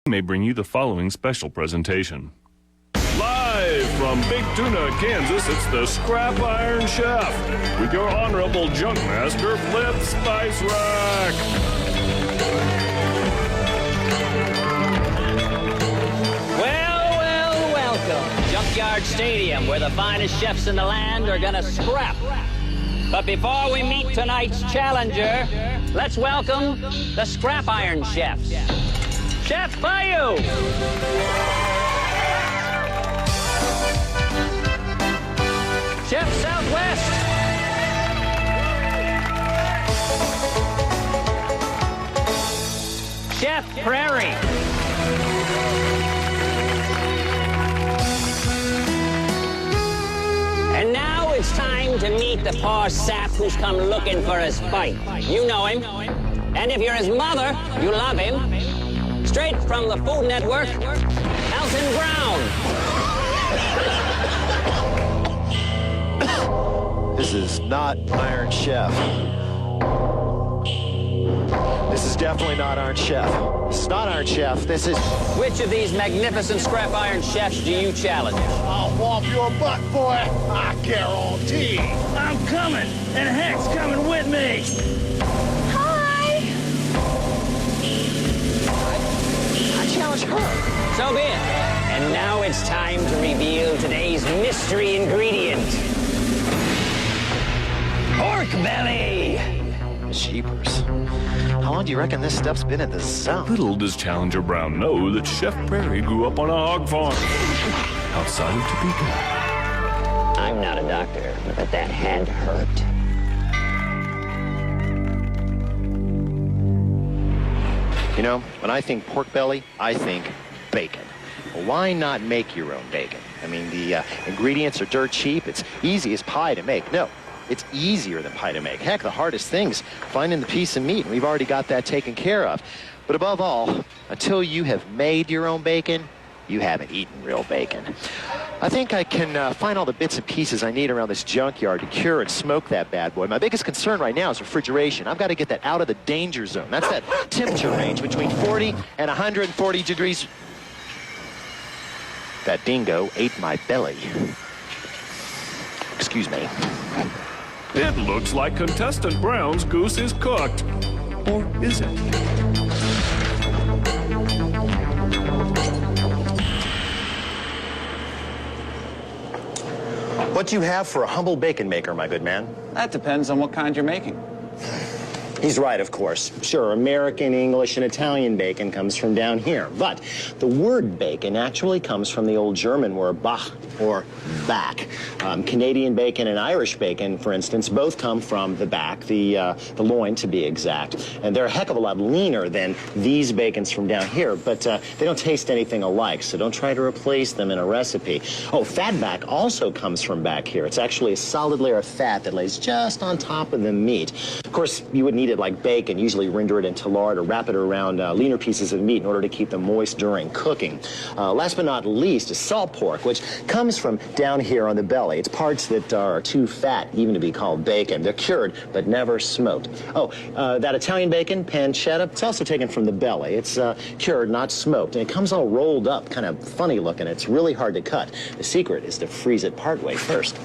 may bring you the following special presentation. Live from Big Tuna, Kansas, it's the Scrap Iron Chef with your honorable junk master, Flip Spice Rack. Well, welcome. Junkyard Stadium, where the finest chefs in the land are gonna scrap. But before we meet tonight's challenger, let's welcome the Scrap Iron Chefs. Chef Bayou. Chef Southwest. Chef Prairie. And now it's time to meet the poor sap who's come looking for his fight. You know him. And if you're his mother, you love him. Straight from the Food Network, Elton Brown. This is not Iron Chef. This is definitely not Iron Chef. This is not Iron Chef. This is... Which of these magnificent Scrap Iron chefs do you challenge? I'll whomp your butt, boy. I guarantee. I'm coming, and Heck's coming with me. Hi. I challenge her. So be it. And now it's time to reveal today's mystery ingredient. Pork belly. Jeepers. How long do you reckon this stuff's been in the zone? Little does Challenger Brown know that Chef Prairie grew up on a hog farm outside of Topeka. I'm not a doctor, but that hand hurt. You know, when I think pork belly, I think bacon. Well, why not make your own bacon? I mean, the ingredients are dirt cheap. It's easy as pie to make. No, it's easier than pie to make. Heck, the hardest thing's finding the piece of meat, and we've already got that taken care of. But above all, until you have made your own bacon, you haven't eaten real bacon. I think I can find all the bits and pieces I need around this junkyard to cure and smoke that bad boy. My biggest concern right now is refrigeration. I've got to get that out of the danger zone. That's that temperature range between 40 and 140 degrees. That dingo ate my belly. Excuse me. It looks like contestant Brown's goose is cooked. Or is it? What do you have for a humble bacon maker, my good man? That depends on what kind you're making. He's right, of course. Sure, American, English, and Italian bacon comes from down here. But the word bacon actually comes from the old German word bach, or back. Canadian bacon and Irish bacon, for instance, both come from the back, the loin to be exact. And they're a heck of a lot leaner than these bacons from down here, but they don't taste anything alike, so don't try to replace them in a recipe. Oh, fat back also comes from back here. It's actually a solid layer of fat that lays just on top of the meat. Of course, you would need it like bacon, usually render it into lard or wrap it around leaner pieces of meat in order to keep them moist during cooking. Last but not least is salt pork, which comes from down here on the belly. It's parts that are too fat even to be called bacon. They're cured but never smoked. Oh, that Italian bacon, pancetta, it's also taken from the belly. It's cured, not smoked, and it comes all rolled up, kind of funny looking. It's really hard to cut. The secret is to freeze it partway first.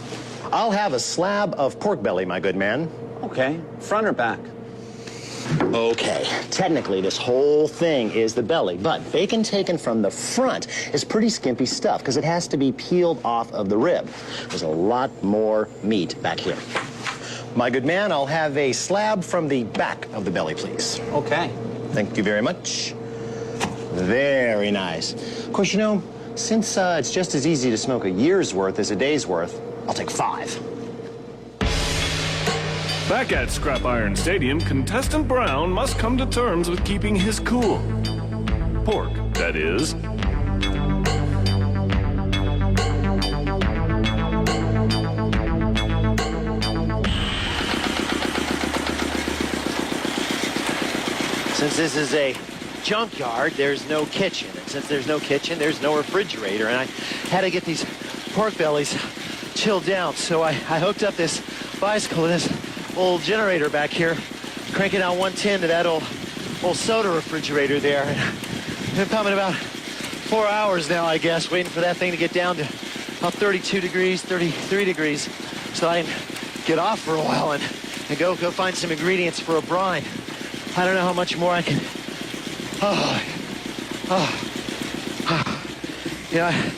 I'll have a slab of pork belly, my good man. Okay, front or back? Okay, technically this whole thing is the belly, but bacon taken from the front is pretty skimpy stuff because it has to be peeled off of the rib. There's a lot more meat back here. My good man, I'll have a slab from the back of the belly, please. Okay. Thank you very much. Very nice. Of course, you know, since it's just as easy to smoke a year's worth as a day's worth, I'll take 5. Back at Scrap Iron Stadium, contestant Brown must come to terms with keeping his cool. Pork, that is. Since this is a junkyard, there's no kitchen. And since there's no kitchen, there's no refrigerator. And I had to get these pork bellies chilled down. So I hooked up this bicycle to this old generator back here, cranking out 110 to that old soda refrigerator there. And Been coming about 4 hours now, I guess, waiting for that thing to get down to about 32 degrees, 33 degrees, so I can get off for a while and go find some ingredients for a brine. I don't know how much more I can. Yeah,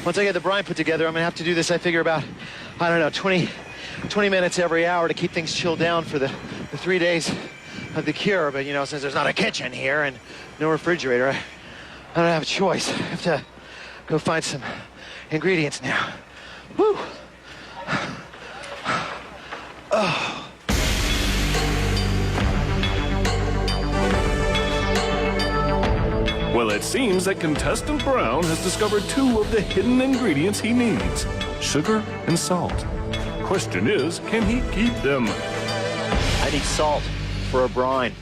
once I get the brine put together, I'm gonna have to do this, I figure, about, I don't know, 20 minutes every hour to keep things chilled down for the 3 days of the cure. But, you know, since there's not a kitchen here and no refrigerator, I don't have a choice. I have to go find some ingredients now. Woo! Oh. Well, it seems that contestant Brown has discovered 2 of the hidden ingredients he needs: sugar and salt. Question is, can he keep them? I need salt for a brine.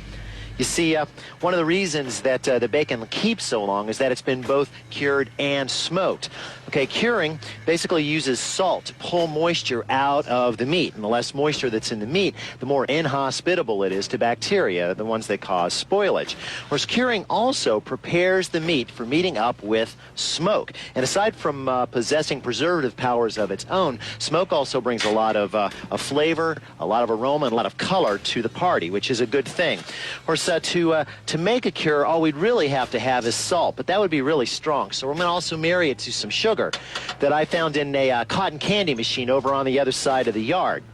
You see, one of the reasons that the bacon keeps so long is that it's been both cured and smoked. Okay, curing basically uses salt to pull moisture out of the meat, and the less moisture that's in the meat, the more inhospitable it is to bacteria, the ones that cause spoilage. Whereas curing also prepares the meat for meeting up with smoke. And aside from possessing preservative powers of its own, smoke also brings a lot of flavor, a lot of aroma, and a lot of color to the party, which is a good thing. Of course, to make a cure, all we'd really have to have is salt, but that would be really strong. So we're going to also marry it to some sugar that I found in a cotton candy machine over on the other side of the yard.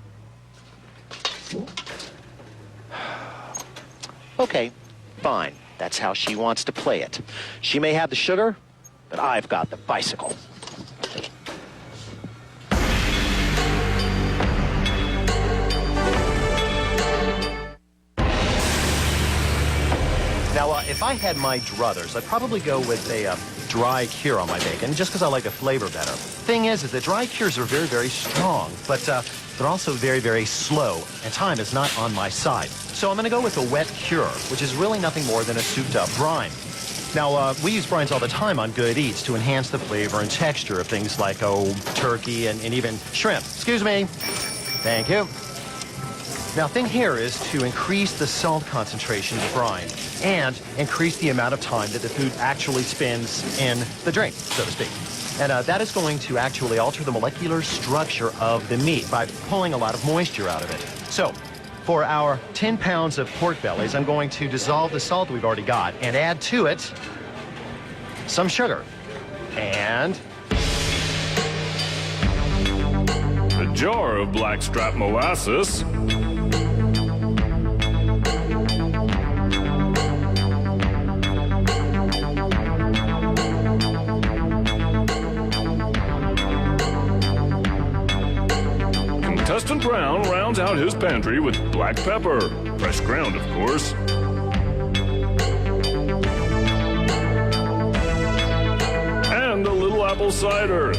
Okay, fine. That's how she wants to play it. She may have the sugar, but I've got the bicycle. Now, if I had my druthers, I'd probably go with a dry cure on my bacon, just because I like the flavor better. Thing is that dry cures are very, very strong, but they're also very, very slow, and time is not on my side. So I'm going to go with a wet cure, which is really nothing more than a souped-up brine. Now, we use brines all the time on Good Eats to enhance the flavor and texture of things like, turkey and even shrimp. Excuse me. Thank you. Now, thing here is to increase the salt concentration of brine and increase the amount of time that the food actually spends in the drink, so to speak. And that is going to actually alter the molecular structure of the meat by pulling a lot of moisture out of it. So, for our 10 pounds of pork bellies, I'm going to dissolve the salt we've already got and add to it some sugar and A jar of blackstrap molasses. Contestant Brown rounds out his pantry with black pepper, fresh ground, of course. And a little apple cider.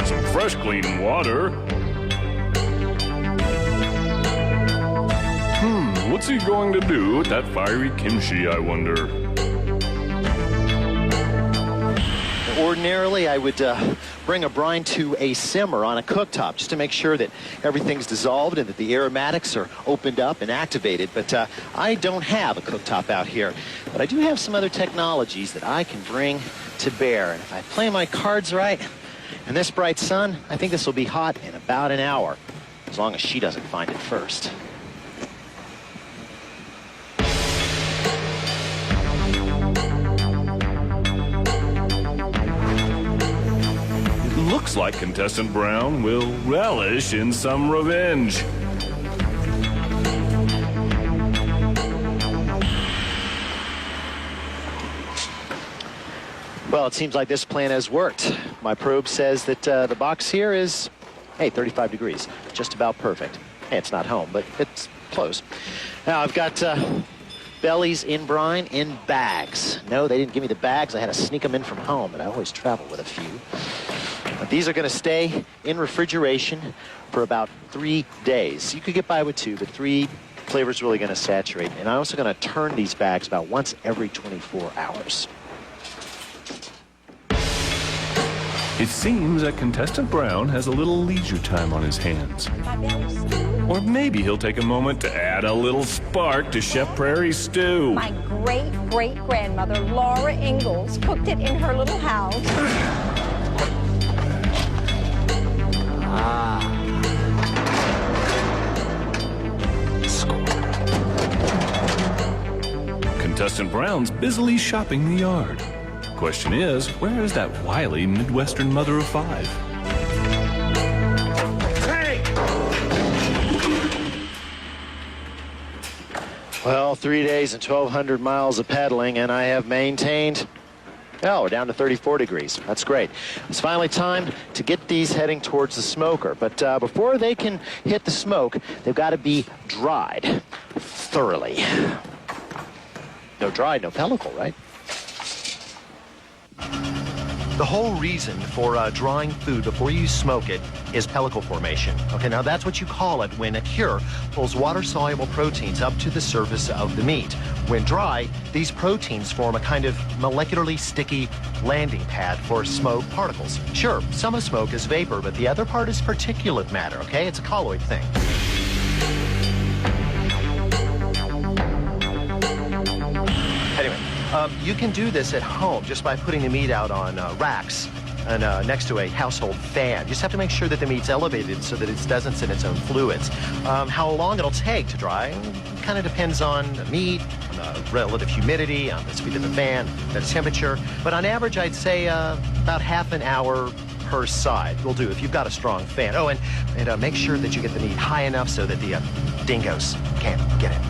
Some fresh, clean water. What's he going to do with that fiery kimchi, I wonder? Ordinarily, I would bring a brine to a simmer on a cooktop just to make sure that everything's dissolved and that the aromatics are opened up and activated. But I don't have a cooktop out here. But I do have some other technologies that I can bring to bear. And if I play my cards right, in this bright sun, I think this will be hot in about an hour, as long as she doesn't find it first. Looks like contestant Brown will relish in some revenge. Well, it seems like this plan has worked. My probe says that the box here is, hey, 35 degrees. Just about perfect. Hey, it's not home, but it's close. Now, I've got bellies in brine in bags. No, they didn't give me the bags. I had to sneak them in from home, but I always travel with a few. But these are going to stay in refrigeration for about 3 days. You could get by with 2, but 3 flavor's really going to saturate. And I'm also going to turn these bags about once every 24 hours. It seems that contestant Brown has a little leisure time on his hands. Or maybe he'll take a moment to add a little spark to Chef Prairie's stew. My great-great-grandmother, Laura Ingalls, cooked it in her little house. Contestant Brown's busily shopping the yard. Question is, where is that wily Midwestern mother of five? Hey! Well, 3 days and 1,200 miles of pedaling, and I have maintained, oh, we're down to 34 degrees. That's great. It's finally time to get these heading towards the smoker. But before they can hit the smoke, they've got to be dried thoroughly. No dried, no pellicle, right? The whole reason for drying food before you smoke it is pellicle formation. Okay, now that's what you call it when a cure pulls water-soluble proteins up to the surface of the meat. When dry, these proteins form a kind of molecularly sticky landing pad for smoke particles. Sure, some of smoke is vapor, but the other part is particulate matter, okay? It's a colloid thing. Anyway, you can do this at home just by putting the meat out on racks and next to a household fan. You just have to make sure that the meat's elevated so that it doesn't sit in its own fluids. How long it'll take to dry kind of depends on the meat, on the relative humidity, on the speed of the fan, the temperature. But on average, I'd say about half an hour per side will do if you've got a strong fan. Oh, and make sure that you get the meat high enough so that the dingoes can't get it.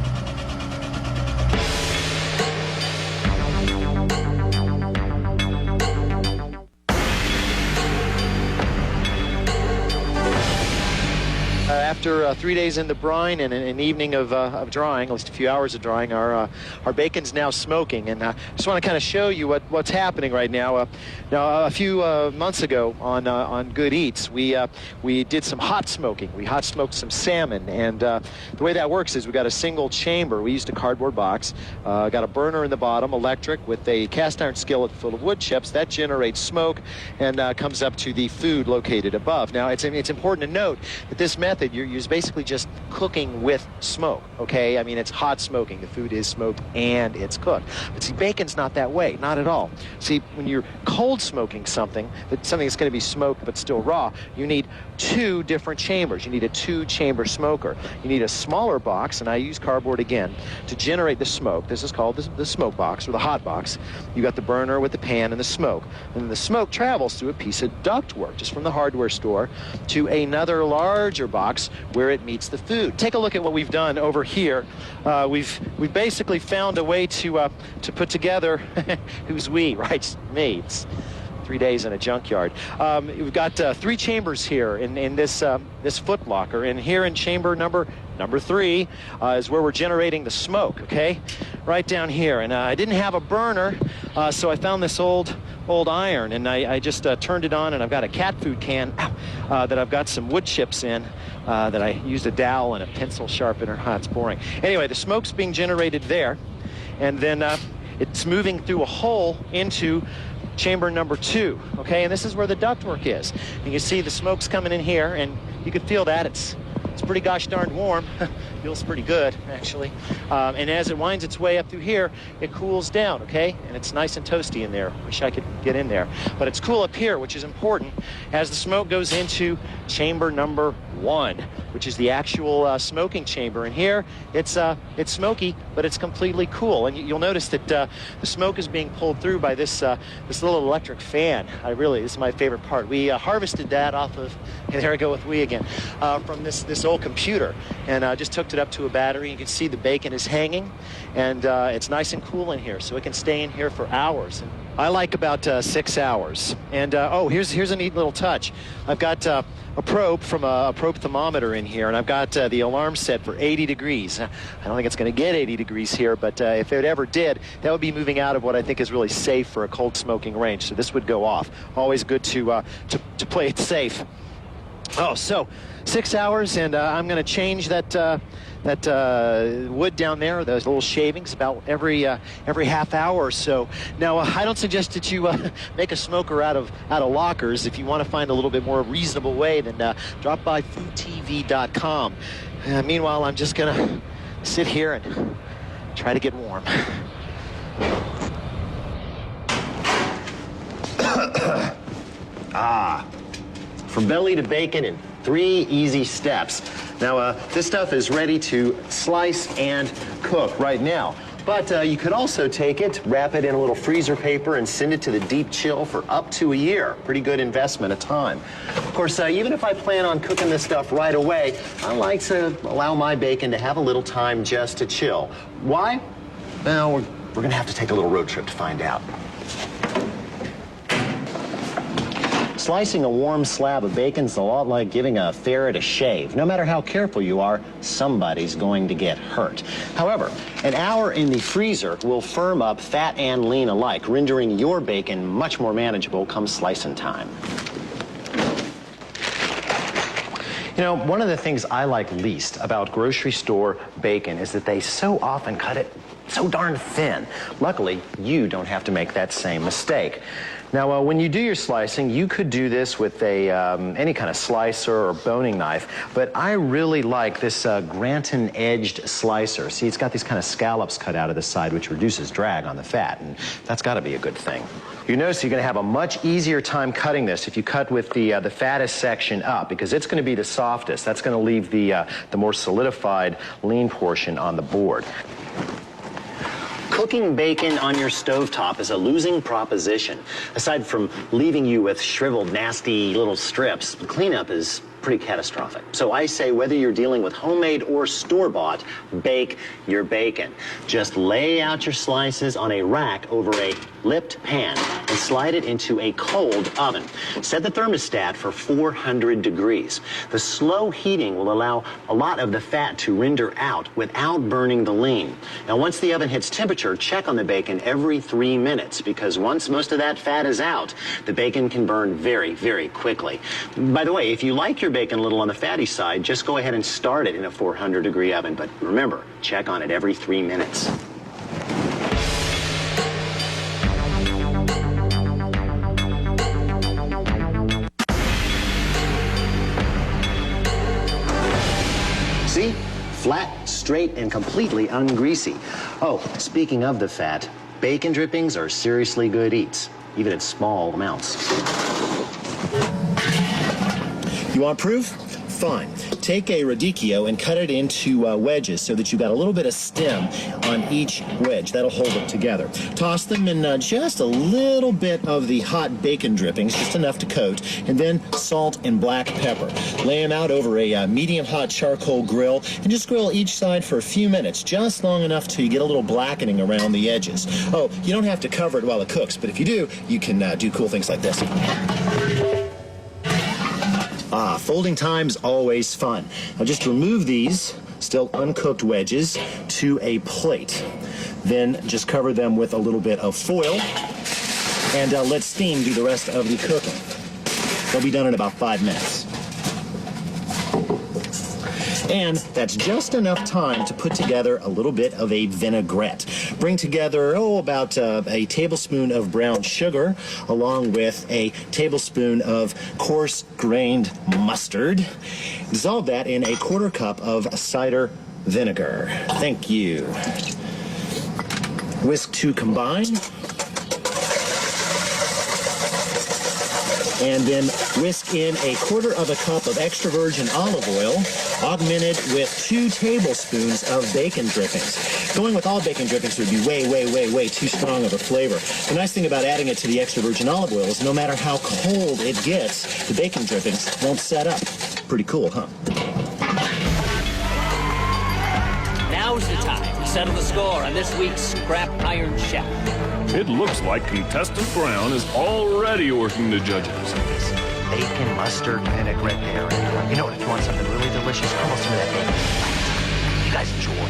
After 3 days in the brine and an evening of drying, at least a few hours of drying, our bacon's now smoking. And I just want to kind of show you what's happening right now. Now, a few months ago on Good Eats, we did some hot smoking. We hot smoked some salmon, and the way that works is we got a single chamber. We used a cardboard box, got a burner in the bottom, electric, with a cast iron skillet full of wood chips. That generates smoke and comes up to the food located above. Now, it's important to note that this method, you're basically just cooking with smoke, okay? I mean, it's hot smoking. The food is smoked and it's cooked. But see, bacon's not that way, not at all. See, when you're cold smoking something that's going to be smoked but still raw, you need two different chambers. You need a two-chamber smoker. You need a smaller box, and I use cardboard again, to generate the smoke. This is called the smoke box, or the hot box. You got the burner with the pan and the smoke. And the smoke travels through a piece of ductwork just from the hardware store to another larger box where it meets the food. Take a look at what we've done over here. We've basically found a way to put together, who's we, right? Me. It's 3 days in a junkyard. We've got three chambers here in this foot locker, and here in chamber number 3 is where we're generating the smoke, okay? Right down here. And I didn't have a burner, so I found this old iron, and I just turned it on, and I've got a cat food can that I've got some wood chips in that I used a dowel and a pencil sharpener. It's boring. Anyway, the smoke's being generated there, and then it's moving through a hole into chamber number 2, okay? And this is where the ductwork is. And you see the smoke's coming in here, and you can feel that. It's pretty gosh darn warm. Feels pretty good, actually. And as it winds its way up through here, it cools down, okay? And it's nice and toasty in there. Wish I could get in there. But it's cool up here, which is important, as the smoke goes into chamber number 1, which is the actual smoking chamber. And here, it's smoky, but it's completely cool. And you'll notice that the smoke is being pulled through by this little electric fan. This is my favorite part. We harvested that off of, there I go with we again, from this old computer, and just hooked it up to a battery. You can see the bacon is hanging, and it's nice and cool in here, so it can stay in here for hours. And I like about 6 hours. And here's a neat little touch. I've got a probe from a probe thermometer in here, and I've got the alarm set for 80 degrees. I don't think it's going to get 80 degrees here, but if it ever did, that would be moving out of what I think is really safe for a cold smoking range. So this would go off. Always good to play it safe. So 6 hours, and I'm going to change that wood down there, those little shavings, about every half hour or so. Now, I don't suggest that you make a smoker out of lockers. If you want to find a little bit more reasonable way, then drop by foodtv.com. Meanwhile, I'm just gonna sit here and try to get warm. From belly to bacon in 3 easy steps. Now, this stuff is ready to slice and cook right now. But you could also take it, wrap it in a little freezer paper, and send it to the deep chill for up to a year. Pretty good investment of time. Of course, even if I plan on cooking this stuff right away, I like to allow my bacon to have a little time just to chill. Why? Well, we're going to have to take a little road trip to find out. Slicing a warm slab of bacon's a lot like giving a ferret a shave. No matter how careful you are, somebody's going to get hurt. However, an hour in the freezer will firm up fat and lean alike, rendering your bacon much more manageable come slicing time. You know, one of the things I like least about grocery store bacon is that they so often cut it so darn thin. Luckily, you don't have to make that same mistake. Now, when you do your slicing, you could do this with a any kind of slicer or boning knife, but I really like this Granton-edged slicer. See, it's got these kind of scallops cut out of the side, which reduces drag on the fat, and that's got to be a good thing. You notice you're going to have a much easier time cutting this if you cut with the fattest section up, because it's going to be the softest. That's going to leave the more solidified lean portion on the board. Cooking bacon on your stovetop is a losing proposition. Aside from leaving you with shriveled, nasty little strips, the cleanup is pretty catastrophic. So I say whether you're dealing with homemade or store-bought, bake your bacon. Just lay out your slices on a rack over a lipped pan and slide it into a cold oven. Set the thermostat for 400 degrees. The slow heating will allow a lot of the fat to render out without burning the lean. Now, once the oven hits temperature, check on the bacon every 3 minutes, because once most of that fat is out, the bacon can burn very, very quickly. By the way, if you like your bacon a little on the fatty side, just go ahead and start it in a 400-degree oven. But remember, check on it every 3 minutes. See? Flat, straight, and completely ungreasy. Oh, speaking of the fat, bacon drippings are seriously good eats, even in small amounts. You want proof? Fine. Take a radicchio and cut it into wedges so that you've got a little bit of stem on each wedge. That'll hold it together. Toss them in just a little bit of the hot bacon drippings, just enough to coat, and then salt and black pepper. Lay them out over a medium-hot charcoal grill and just grill each side for a few minutes, just long enough till you get a little blackening around the edges. Oh, you don't have to cover it while it cooks, but if you do, you can do cool things like this. Folding time's always fun. Now just remove these still uncooked wedges to a plate. Then just cover them with a little bit of foil and let steam do the rest of the cooking. They'll be done in about 5 minutes. And that's just enough time to put together a little bit of a vinaigrette. Bring together, about a tablespoon of brown sugar, along with a tablespoon of coarse-grained mustard. Dissolve that in a 1/4 cup of cider vinegar. Thank you. Whisk to combine. And then whisk in a 1/4 cup of extra virgin olive oil, augmented with 2 tablespoons of bacon drippings. Going with all bacon drippings would be way too strong of a flavor. The nice thing about adding it to the extra virgin olive oil is no matter how cold it gets, the bacon drippings won't set up. Pretty cool, huh? Now's the time to settle the score on this week's Scrap Iron Chef. It looks like contestant Brown is already working the judges. Bacon, mustard, vinaigrette there. And, you know what? If you want something really delicious, almost some of that bacon. You guys enjoy.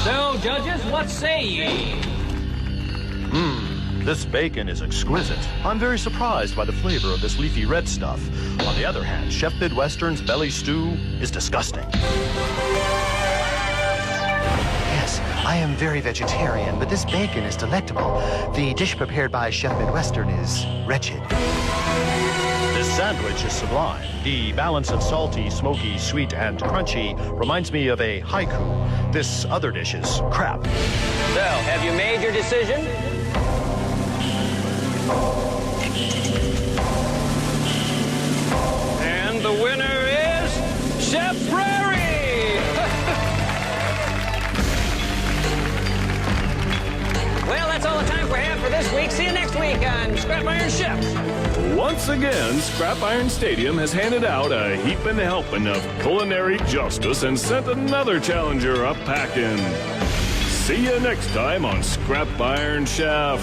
So, judges, what say ye? This bacon is exquisite. I'm very surprised by the flavor of this leafy red stuff. On the other hand, Chef Midwestern's belly stew is disgusting. Yes, I am very vegetarian, but this bacon is delectable. The dish prepared by Chef Midwestern is wretched. This sandwich is sublime. The balance of salty, smoky, sweet, and crunchy reminds me of a haiku. This other dish is crap. So, have you made your decision? And the winner is Chef Prairie! Well, that's all the time we have for this week. See you next week on Scrap Iron Chef. Once again, Scrap Iron Stadium has handed out a heaping helping of culinary justice and sent another challenger up packing. See you next time on Scrap Iron Chef.